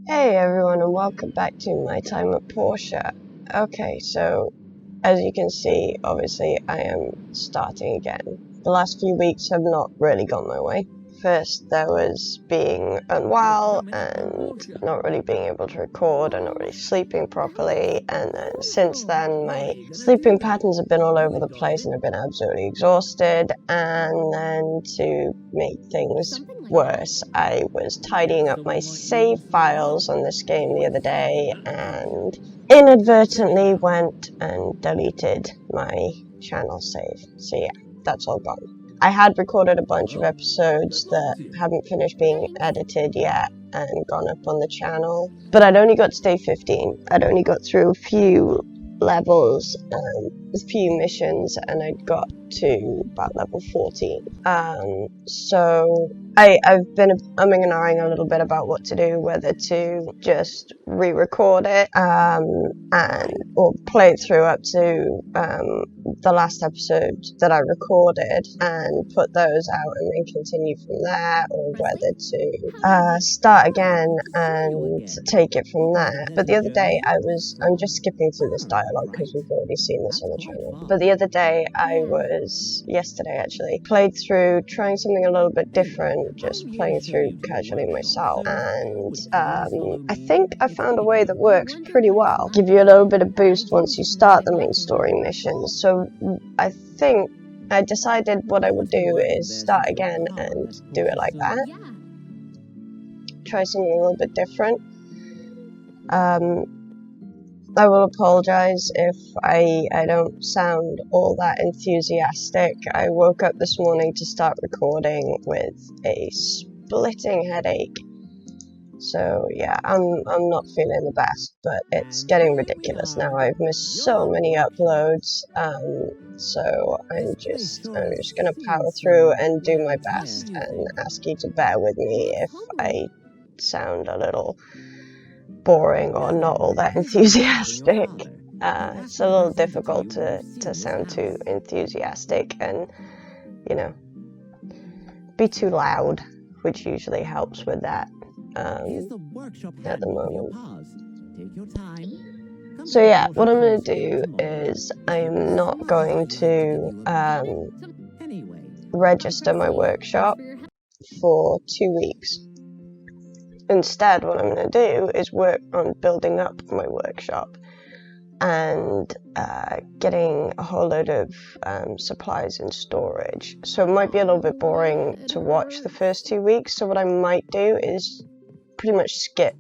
Hey everyone, and welcome back to my time at Portia. Okay, so as you can see, obviously I am starting again. The last few weeks have not really gone my way. First there was being unwell and not really being able to record and not really sleeping properly, and then since then my sleeping patterns have been all over the place and I've been absolutely exhausted. And then to make things worse, I was tidying up my save files on this game the other day and inadvertently went and deleted my channel save. So yeah, that's all gone. I had recorded a bunch of episodes that haven't finished being edited yet and gone up on the channel, but I'd only got to day 15. I'd only got through a few levels and a few missions, and I'd got to about level 14. So I've been umming and ahhing a little bit about what to do, whether to just re-record it or play it through up to the last episode that I recorded and put those out and then continue from there, or whether to start again and take it from there. But the other day I'm just skipping through this dialogue because we've already seen this on the channel. But the other day yesterday actually, played through trying something a little bit different, just playing through casually myself, and I think I found a way that works pretty well. Give you a little bit of boost once you start the main story missions. So I think I decided what I would do is start again and do it like that. Try something a little bit different. I will apologise if I don't sound all that enthusiastic. I woke up this morning to start recording with a splitting headache. So yeah, I'm not feeling the best, but it's getting ridiculous now. I've missed so many uploads, so I'm just gonna power through and do my best and ask you to bear with me if I sound a little boring or not all that enthusiastic. It's a little difficult to sound too enthusiastic and, you know, be too loud, which usually helps with that at the moment. So yeah, what I'm going to do is I'm not going to register my workshop for 2 weeks. Instead, what I'm going to do is work on building up my workshop and getting a whole load of supplies in storage. So it might be a little bit boring to watch the first 2 weeks, so what I might do is pretty much skip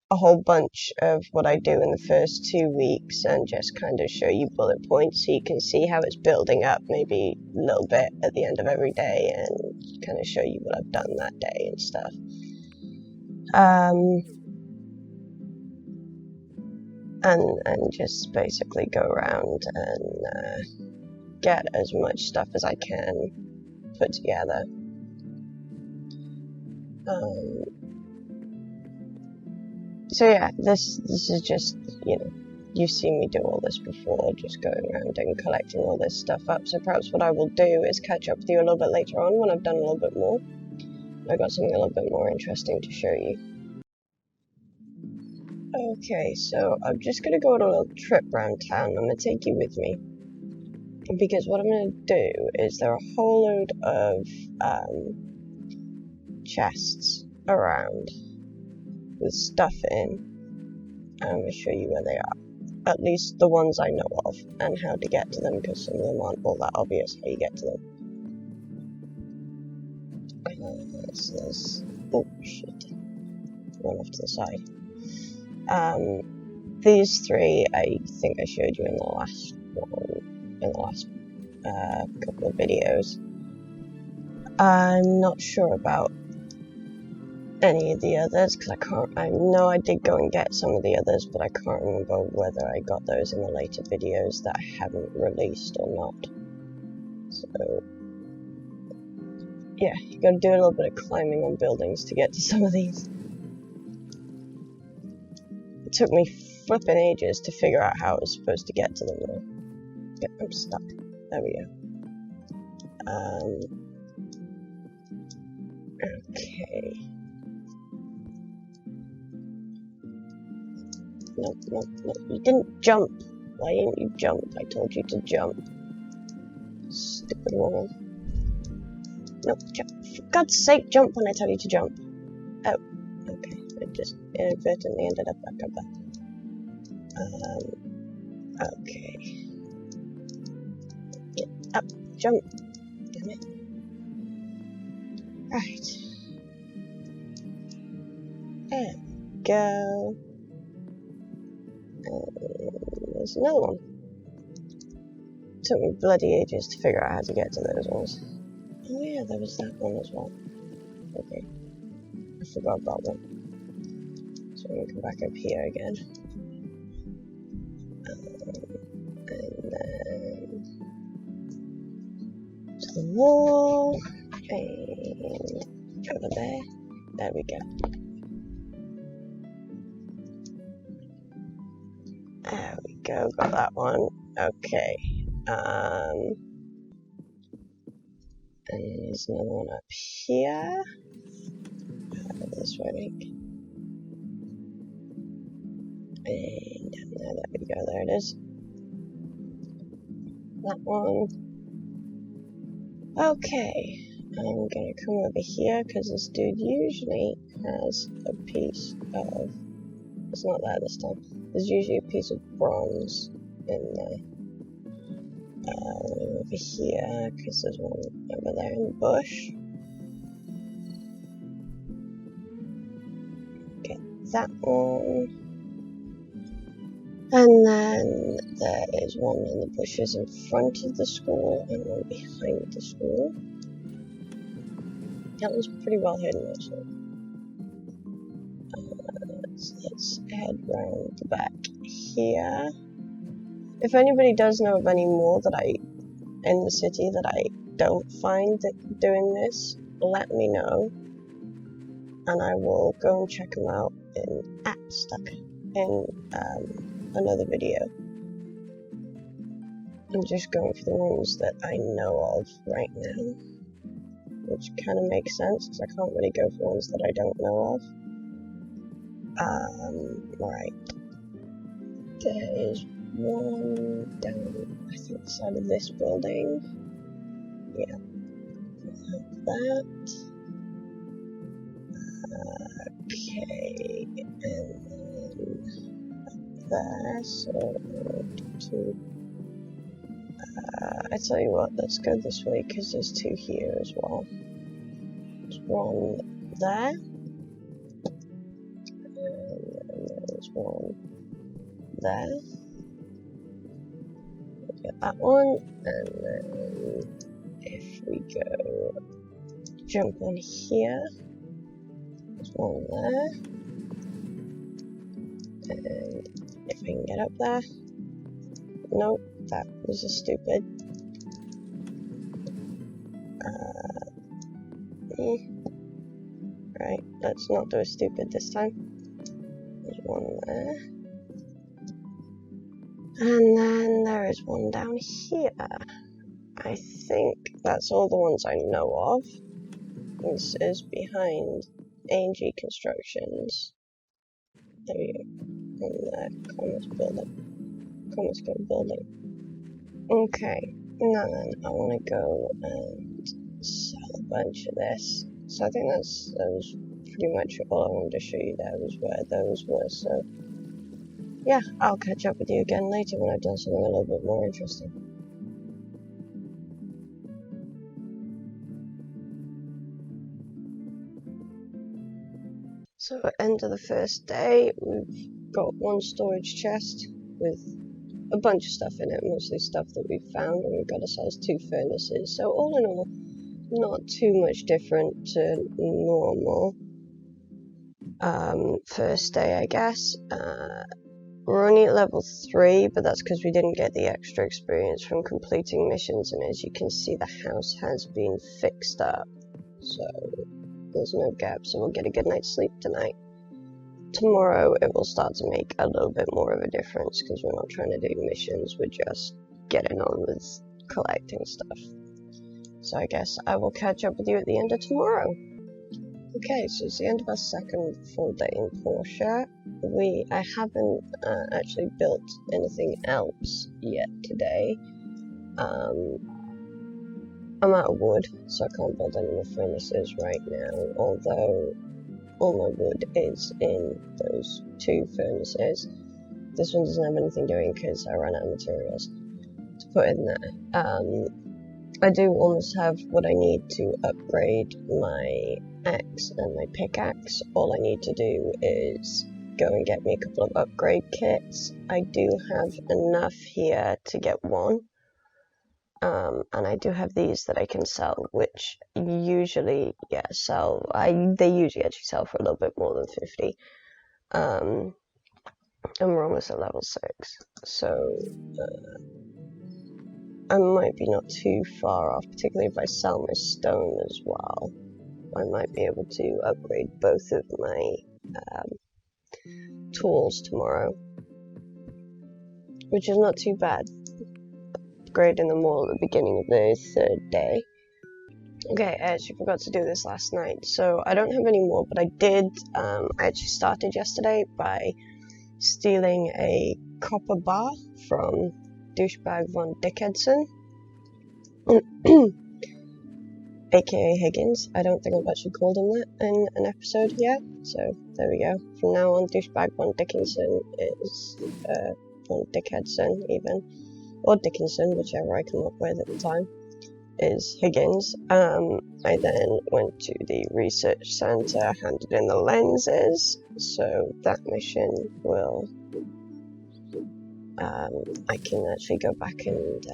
a whole bunch of what I do in the first 2 weeks and just kind of show you bullet points so you can see how it's building up, maybe a little bit at the end of every day, and kind of show you what I've done that day and stuff. And just basically go around and get as much stuff as I can put together. So yeah, this is just, you know, you've seen me do all this before, just going around and collecting all this stuff up. So perhaps what I will do is catch up with you a little bit later on when I've done a little bit more. I've got something a little bit more interesting to show you. Okay, so I'm just going to go on a little trip around town. I'm going to take you with me, because what I'm going to do is there are a whole load of chests around with stuff in. I'm going to show you where they are, at least the ones I know of, and how to get to them, because some of them aren't all that obvious how you get to them. So there's, oh shit, one off to the side. These three I think I showed you in the last one, in the last couple of videos. I'm not sure about any of the others because I know I did go and get some of the others, but I can't remember whether I got those in the later videos that I haven't released or not. So yeah, you gotta do a little bit of climbing on buildings to get to some of these. It took me flipping ages to figure out how I was supposed to get to them though. Yeah, I'm stuck. There we go. Okay. No, no, no. You didn't jump. Why didn't you jump? I told you to jump. Stupid woman. No, jump. For God's sake, jump when I tell you to jump. Oh, okay. I just inadvertently ended up back up there. Okay. Get up, jump. Damn it. Right. There we go. There's another one. Took me bloody ages to figure out how to get to those ones. Oh yeah, there was that one as well. Okay. I forgot about one. So I'm gonna come back up here again. And then to the wall. And over there. There we go. There we go, got that one. Okay. And there's another one up here. This way, I think. And down there we go, there it is. That one. Okay. I'm gonna come over here because this dude usually has a piece of. It's not there this time. There's usually a piece of bronze in there. Over here, because there's one over there in the bush. Get that one. And then there is one in the bushes in front of the school and one behind the school. That one's pretty well hidden actually. So let's head round the back here. If anybody does know of any more that in the city that I don't find that doing this, let me know, and I will go and check them out in another video. I'm just going for the ones that I know of right now, which kind of makes sense because I can't really go for ones that I don't know of. Right. There is one down, I think, the side of this building. Yeah. That. Okay. And then there, so two. I tell you what, let's go this way because there's two here as well. There's one there. And there's one there. Get that one, and then if we go jump on here, there's one there, and if I can get up there, nope, that was a stupid. Right, let's not do a stupid this time. There's one there. And then there is one down here. I think that's all the ones I know of. This is behind A&G Constructions. There we go. And there, Commerce Code Building. Okay, now then, I want to go and sell a bunch of this. So I think that was pretty much all I wanted to show you there, was where those were. So yeah, I'll catch up with you again later when I've done something a little bit more interesting. So at the end of the first day, we've got one storage chest with a bunch of stuff in it, mostly stuff that we've found, and we've got ourselves 2 furnaces. So all in all, not too much different to normal first day, I guess. We're only at level 3, but that's because we didn't get the extra experience from completing missions, and as you can see, the house has been fixed up, so there's no gap, so we'll get a good night's sleep tonight. Tomorrow it will start to make a little bit more of a difference, because we're not trying to do missions, we're just getting on with collecting stuff. So I guess I will catch up with you at the end of tomorrow. Okay, so it's the end of our second full day in Portia. I haven't actually built anything else yet today. I'm out of wood, so I can't build any more furnaces right now, although all my wood is in those 2 furnaces. This one doesn't have anything doing because I ran out of materials to put in there. I do almost have what I need to upgrade my axe and my pickaxe. All I need to do is go and get me a couple of upgrade kits. I do have enough here to get one. And I do have these that I can sell, which usually, they usually actually sell for a little bit more than 50. And we're almost at level 6, so I might be not too far off, particularly if I sell my stone as well. I might be able to upgrade both of my tools tomorrow, which is not too bad. Upgrading them all at the beginning of the 3rd day. Okay, I actually forgot to do this last night, so I don't have any more, but I did, I actually started yesterday by stealing a copper bar from Douchebag von Dickinson, aka Higgins. I don't think I've actually called him that in an episode yet, so there we go. From now on, Douchebag von Dickinson is von Dickheadson even, or Dickinson, whichever I come up with at the time, is Higgins. I then went to the research center, handed in the lenses, so that mission will, I can actually go back and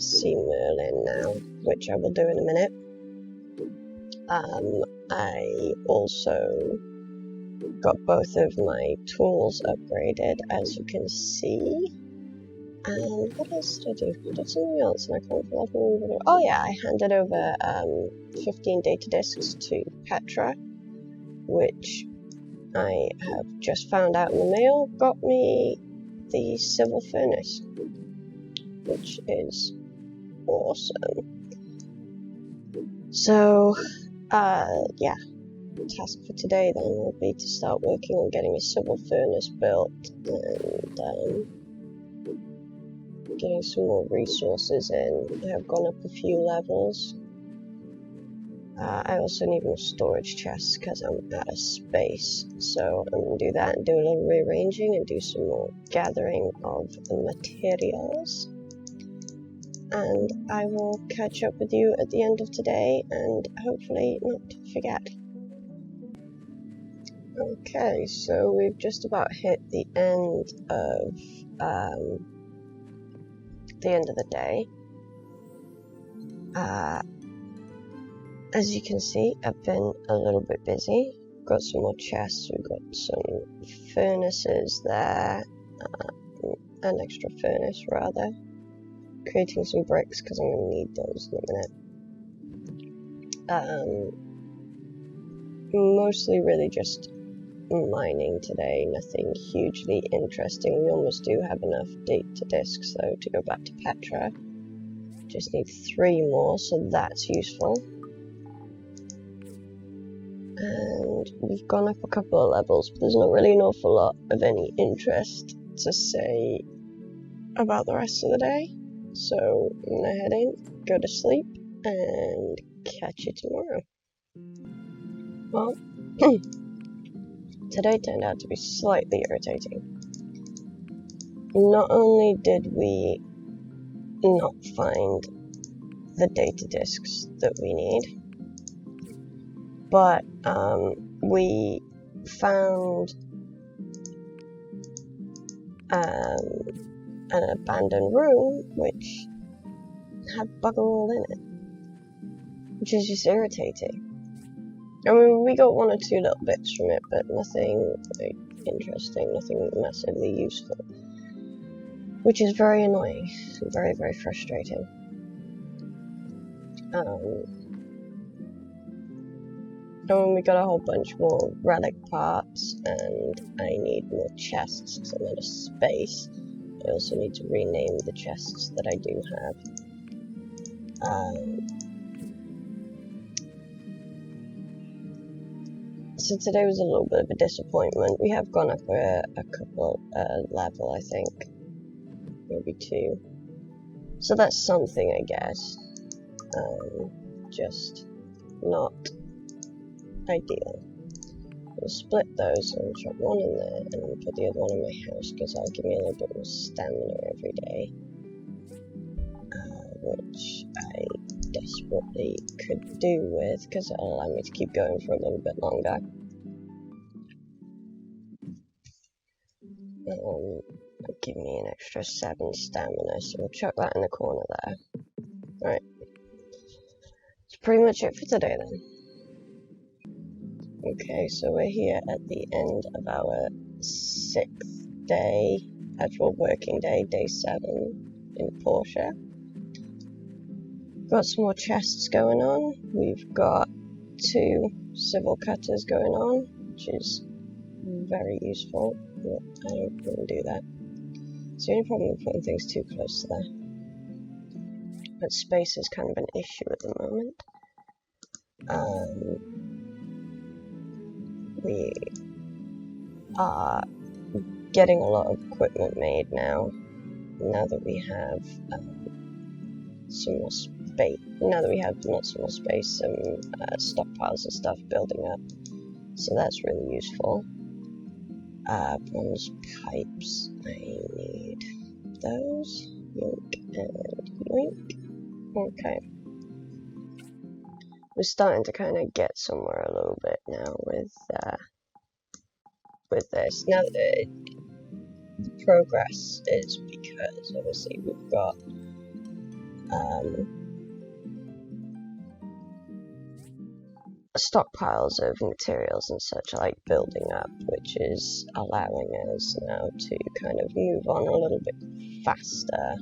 see Merlin now, which I will do in a minute. I also got both of my tools upgraded, as you can see. And what else did I do? I did something else, and I can't remember. Oh yeah, I handed over 15 data disks to Petra, which I have just found out in the mail got me the civil furnace, which is awesome. So, yeah, task for today then will be to start working on getting a civil furnace built and getting some more resources in. I have gone up a few levels. I also need more storage chests because I'm out of space, so I'm going to do that and do a little rearranging and do some more gathering of materials. And I will catch up with you at the end of today and hopefully not forget. Okay, so we've just about hit the end of the day. As you can see, I've been a little bit busy. Got some more chests, we've got some furnaces there, an extra furnace rather. Creating some bricks because I'm going to need those in a minute. Mostly really just mining today, nothing hugely interesting. We almost do have enough data disks though to go back to Petra. Just need 3 more, so that's useful. And we've gone up a couple of levels, but there's not really an awful lot of any interest to say about the rest of the day. So I'm gonna head in, go to sleep, and catch you tomorrow. Well, today turned out to be slightly irritating. Not only did we not find the data disks that we need, but we found an abandoned room which had bugger all in it, which is just irritating. I mean, we got 1 or 2 little bits from it, but nothing like interesting, nothing massively useful, which is very annoying, very, very frustrating. And we got a whole bunch more relic parts, and I need more chests because I'm out of space. I also need to rename the chests that I do have. So today was a little bit of a disappointment. We have gone up a couple level, I think. Maybe 2. So that's something, I guess. Just not ideal. We'll split those and drop one in there and then put the other one in my house because that'll give me a little bit more stamina every day. Which I desperately could do with because it'll allow me to keep going for a little bit longer. Give me an extra 7 stamina, so we'll chuck that in the corner there. Right. That's pretty much it for today then. Okay, so we're here at the end of our 6th day, actual working day, day 7 in Portia. Got some more chests going on. We've got 2 civil cutters going on, which is very useful, but I don't really do that. It's the only problem with putting things too close to there. But space is kind of an issue at the moment. We are getting a lot of equipment made now that we have some more space. Now that we have not some more space, some stockpiles and stuff building up. So that's really useful. Bronze pipes. I need those. Yoink and yoink. Okay. We're starting to kind of get somewhere a little bit now with this. Now the progress is because obviously we've got stockpiles of materials and such like building up, which is allowing us now to kind of move on a little bit faster.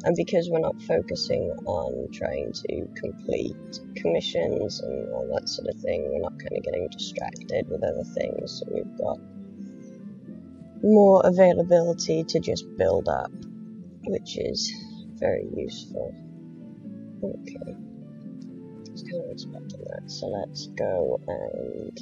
And because we're not focusing on trying to complete commissions and all that sort of thing, we're not kind of getting distracted with other things, so we've got more availability to just build up, which is very useful. Okay. I was kind of expecting that, so let's go and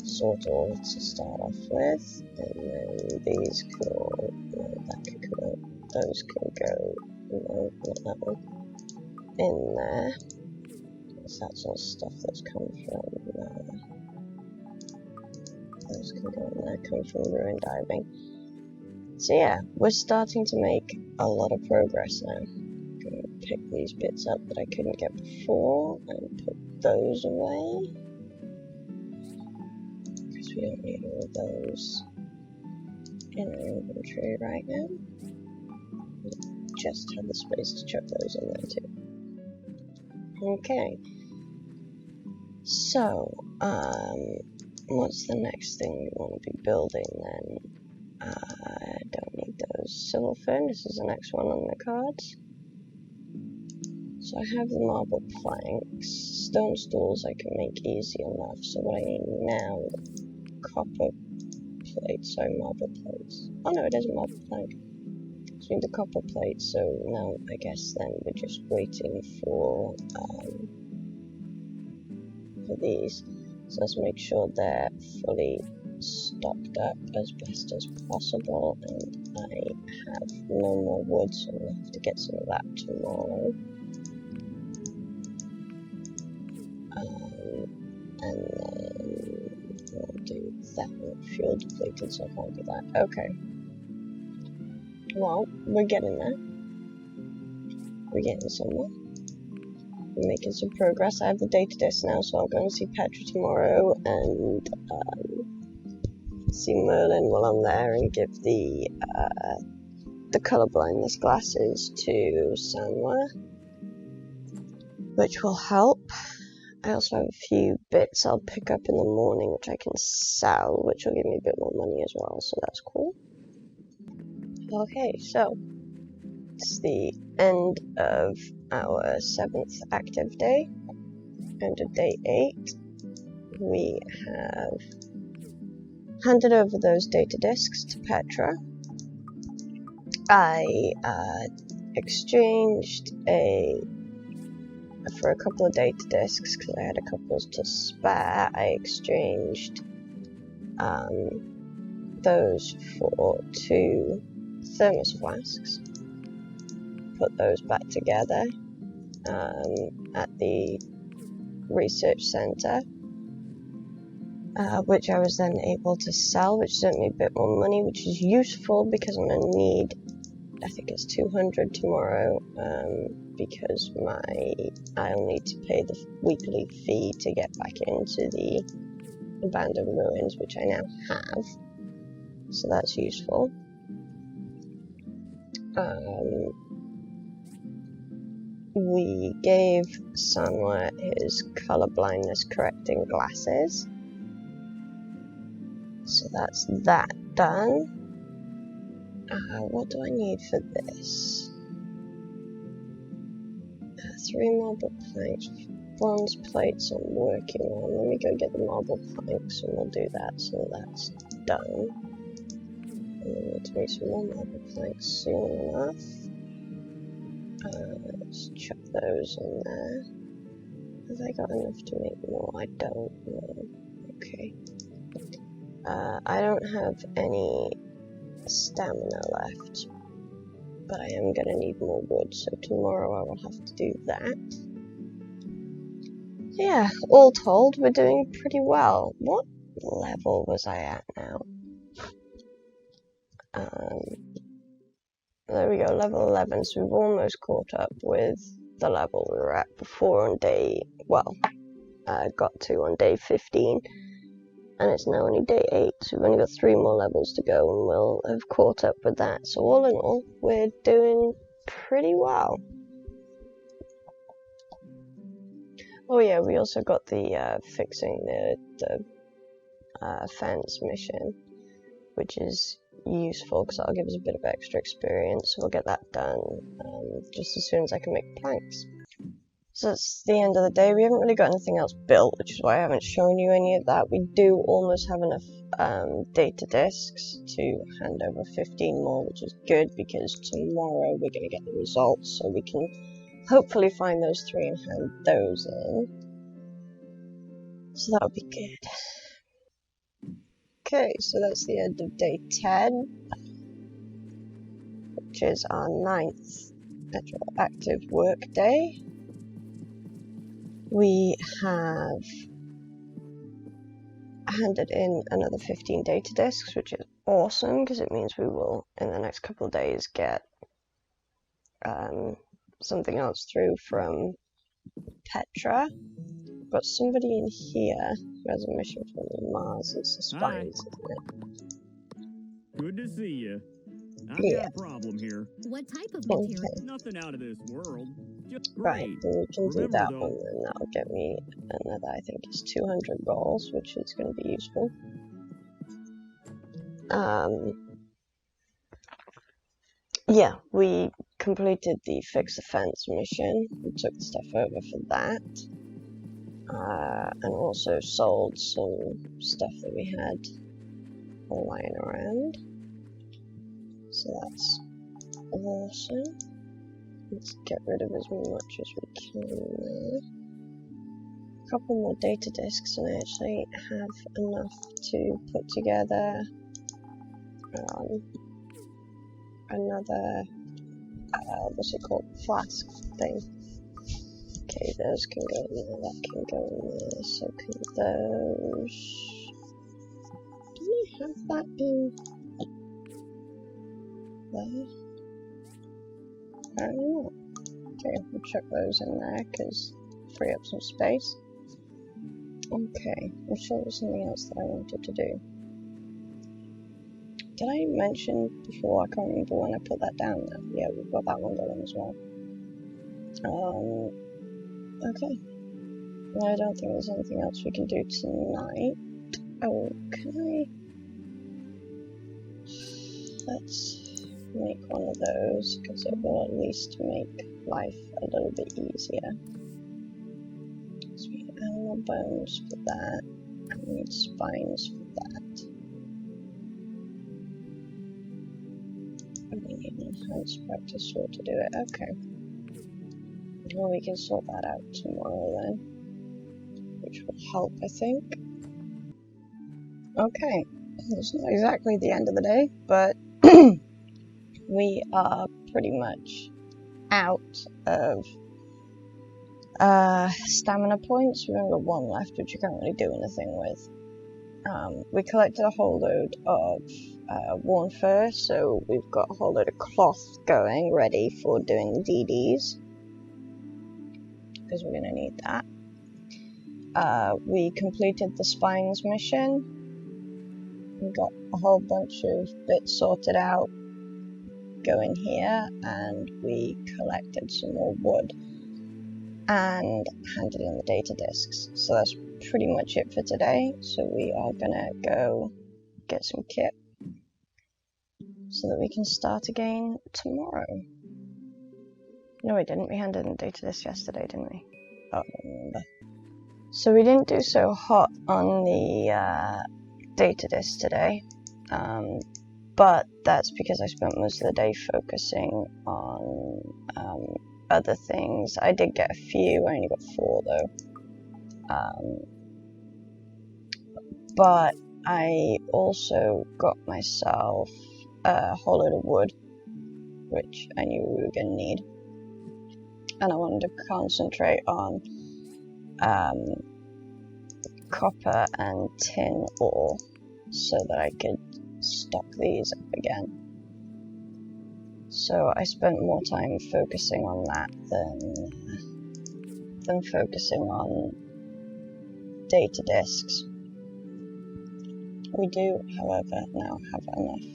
sort all to start off with, and then these can all, no, that can come out, those can go, no, not that one, in there, because that's all stuff that's come from there, those can go in there, come from ruin diving. So yeah, we're starting to make a lot of progress now. Pick these bits up that I couldn't get before and put those away because we don't need all of those in our inventory right now. We just have the space to chuck those in there too. Okay, so what's the next thing we want to be building then? I don't need those. Civil furnace is the next one on the cards. So I have the marble planks. Stone stools I can make easy enough. So what I need now is copper plates. Sorry, marble plates. Oh no, it isn't marble plank. So I need the copper plates. So now I guess then we're just waiting for these. So let's make sure they're fully stocked up as best as possible. And I have no more wood, so I'm gonna have to get some of that tomorrow. And then we'll do that one. Fuel depleted, so I can't do that. Okay. Well, we're getting there. We're getting somewhere. We're making some progress. I have the data disk now, so I'll go and see Petra tomorrow and see Merlin while I'm there and give the colour blindness glasses to Sanwa, which will help. I also have a few bits I'll pick up in the morning which I can sell, which will give me a bit more money as well, so that's cool. Okay, so it's the end of our 7th active day, end of day 8. We have handed over those data disks to Petra. I exchanged a for a couple of data discs, because I had a couple to spare, I exchanged those for 2 thermos flasks. Put those back together at the research center, which I was then able to sell, which sent me a bit more money, which is useful because I'm going to need, I think it's 200 tomorrow, because I'll need to pay the weekly fee to get back into the abandoned ruins, which I now have, so that's useful. We gave Sanwa his color blindness correcting glasses, so that's that done. What do I need for this? 3 marble planks, bronze plates I'm working on. Let me go get the marble planks and we'll do that, so that's done. And we need to make some more marble planks soon enough. Let's chuck those in there. Have I got enough to make more? I don't know. Okay. I don't have any stamina left, but I am going to need more wood, so tomorrow I will have to do that. Yeah, all told, we're doing pretty well. What level was I at now? There we go, level 11, so we've almost caught up with the level we were at before on day, well, got to on day 15, and it's now only day 8, so we've only got 3 more levels to go and we'll have caught up with that. So all in all, we're doing pretty well. Oh yeah, we also got the fixing the fence mission, which is useful because that'll give us a bit of extra experience, so we'll get that done just as soon as I can make planks. So that's the end of the day. We haven't really got anything else built, which is why I haven't shown you any of that. We do almost have enough data discs to hand over 15 more, which is good because tomorrow we're going to get the results, so we can hopefully find those 3 and hand those in. So that'll be good. Okay, so that's the end of day 10, which is our 9th active work day. We have handed in another 15 data discs, which is awesome because it means we will, in the next couple of days, get something else through from Petra. Got somebody in here who has a mission from Mars. It's the Spines, isn't it? Good to see you. I've got a problem here. What type of material? Okay. Nothing out of this world. Just Right, great. then we can do Remember, that though, one, and that'll get me another, I think it's 200 rolls, which is going to be useful. Yeah, we completed the Fix the Fence mission. We took the stuff over for that. And also sold some stuff that we had lying around. So that's awesome. Let's get rid of as much as we can there. A couple more data discs, and I actually have enough to put together another, what's it called, flask thing. Okay, those can go in there, that can go in there, so can those. Do I have that in there? I don't know. Okay, we'll chuck those in there, because free up some space. Okay, I'm sure there's something else that I wanted to do. Did I mention before? I can't remember when I put that down now. Yeah, we've got that one going as well. Okay. I don't think there's anything else we can do tonight. Oh, can I? Let's make one of those, because it will at least make life a little bit easier. So we need animal bones for that, and we need spines for that. And we need an enhanced practice tool to do it. Okay. Well, we can sort that out tomorrow then, which will help, I think. Okay, it's not exactly the end of the day, but we are pretty much out of stamina points. We've only got one left, which you can't really do anything with. We collected a whole load of worn fur, so we've got a whole load of cloth going, ready for doing DDs, because we're going to need that. We completed the spines mission. We got a whole bunch of bits sorted out going here, and we collected some more wood and handed in the data discs. So that's pretty much it for today. So we are gonna go get some kit so that we can start again tomorrow. No, we didn't. We handed in the data discs yesterday, didn't we? Oh, I don't remember. So we didn't do so hot on the data disc today, but that's because I spent most of the day focusing on other things. I did get a few, I only got 4 though, but I also got myself a whole load of wood, which I knew we were going to need, and I wanted to concentrate on copper and tin ore so that I could stock these up again. So I spent more time focusing on that than focusing on data discs. We do, however, now have enough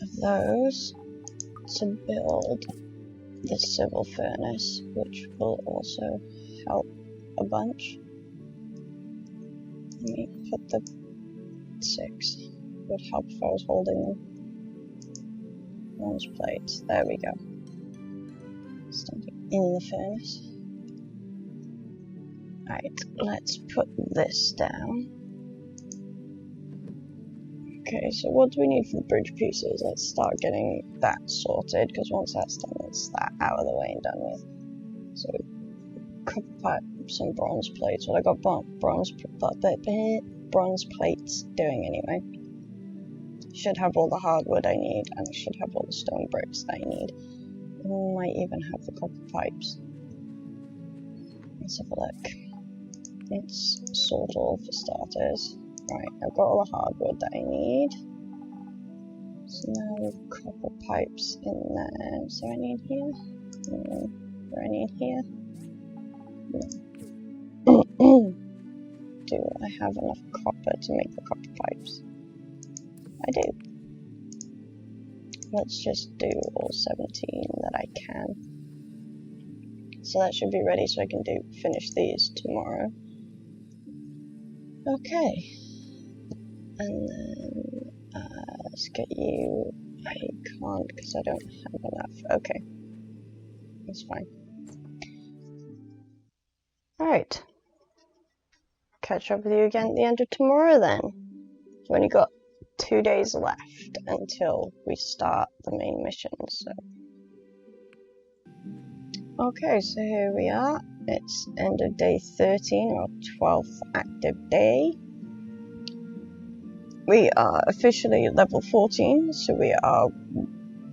of those to build the civil furnace, which will also help a bunch. Let me put the 6. Would help if I was holding them. Bronze plates. There we go. Standing in the furnace. Right, let's put this down. Okay, so what do we need for the bridge pieces? Let's start getting that sorted, because once that's done, it's that out of the way and done with. So, copper pipes and bronze plates. Well, I got bronze plates doing anyway. Should have all the hardwood I need, and I should have all the stone bricks that I need. We might even have the copper pipes. Let's have a look. It's sort of for starters. Right, I've got all the hardwood that I need. So now we've copper pipes in there. So I need here. Do I need here? No. Do I have enough copper to make the copper pipes? I do. Let's just do all 17 that I can. So that should be ready so I can finish these tomorrow. Okay. And then let's get you. I can't because I don't have enough. Okay. That's fine. Alright. Catch up with you again at the end of tomorrow then. We've only got 2 days left until we start the main mission, so. Okay, so here we are. It's end of day 13, or 12th active day. We are officially level 14, so we are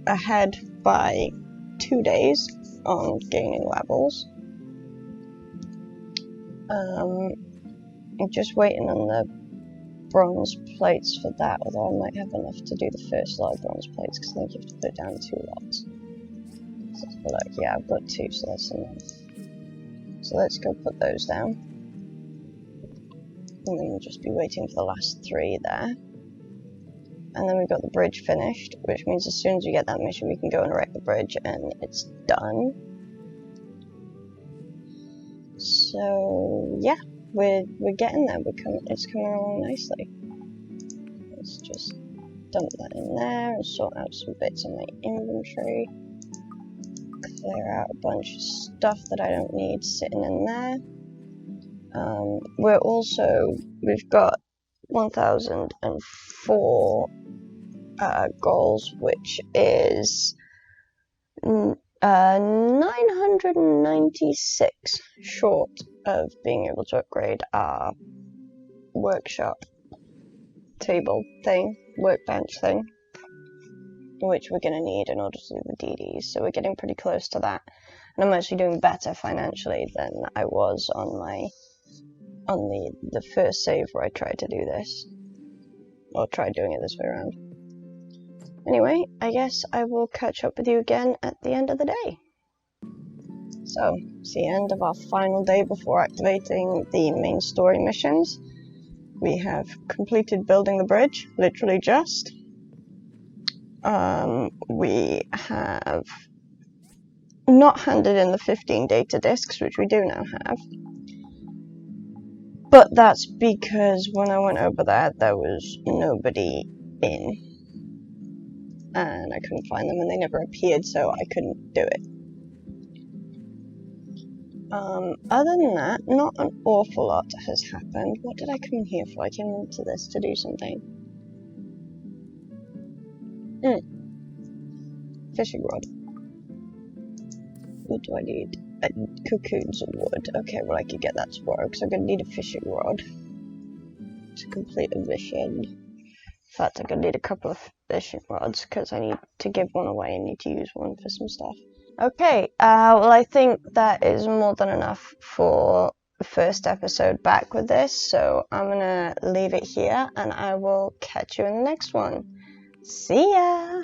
ahead by 2 days on gaining levels. I'm just waiting on the bronze plates for that, although I might have enough to do the first lot of bronze plates, because I think you have to put it down in 2 lots. So look, yeah, I've got 2, so that's enough. So let's go put those down. And then we'll just be waiting for the last 3 there. And then we've got the bridge finished, which means as soon as we get that mission, we can go and wreck the bridge, and it's done. So yeah, we're getting there. It's coming along nicely. Let's just dump that in there and sort out some bits in my inventory. Clear out a bunch of stuff that I don't need sitting in there. We've got 1004 goals, which is 996 short of being able to upgrade our workshop table thing, workbench thing, which we're going to need in order to do the DDs, so we're getting pretty close to that, and I'm actually doing better financially than I was on the first save where I tried to do this, or tried doing it this way around. Anyway, I guess I will catch up with you again at the end of the day. So, it's the end of our final day before activating the main story missions. We have completed building the bridge, literally just. We have not handed in the 15 data discs, which we do now have. But that's because when I went over there was nobody in. And I couldn't find them, and they never appeared, so I couldn't do it. Other than that, not an awful lot has happened. What did I come in here for? I came into this to do something. Fishing rod. What do I need? Cocoons of wood. Okay, well I could get that tomorrow, because I'm going to need a fishing rod to complete a mission. In fact, I'm going to need a couple of fishing rods, because I need to give one away and need to use one for some stuff. Okay, well I think that is more than enough for the first episode back with this, so I'm going to leave it here, and I will catch you in the next one. See ya!